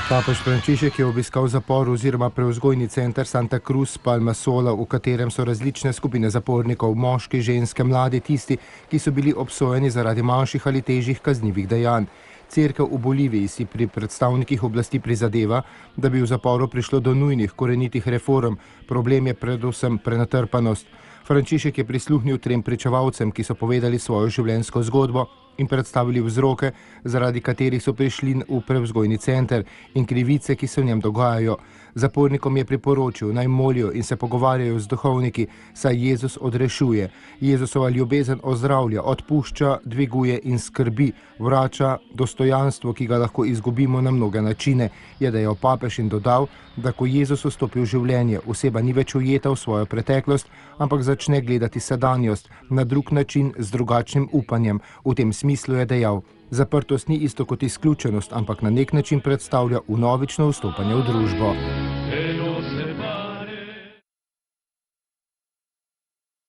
Papež Frančišek je obiskal zapor oziroma prevzgojni center Santa Cruz Palma Sola, v katerem so različne skupine zapornikov, moški, ženske, mladi, tisti, ki so bili obsojeni zaradi manjših ali težjih kaznivih dejanj. Cerkev v Boliviji si pri predstavnikih oblasti prizadeva, da bi v zaporu prišlo do nujnih korenitih reform. Problem je predvsem prenatrpanost. Frančišek je prisluhnil 3 pričevalcem, ki so povedali svojo življenjsko zgodbo in predstavili vzroke, zaradi katerih so prišli v prevzgojni center in krivice, ki se v njem dogajajo. Zapornikom je priporočil, naj molijo in se pogovarjajo z duhovniki, saj Jezus odrešuje. Jezusova ljubezen ozdravlja, odpušča, dviguje in skrbi, vrača dostojanstvo, ki ga lahko izgubimo na mnoge načine, je dejal papež in dodal, da ko Jezus vstopi v življenje, oseba ni več ujeta v svojo preteklost, ampak začne gledati sedanjost na drug način z drugačnim upanjem. V tem smislu je dejal: zaprtost ni isto kot izključenost, ampak na nek način predstavlja vnovično vstopanje v družbo.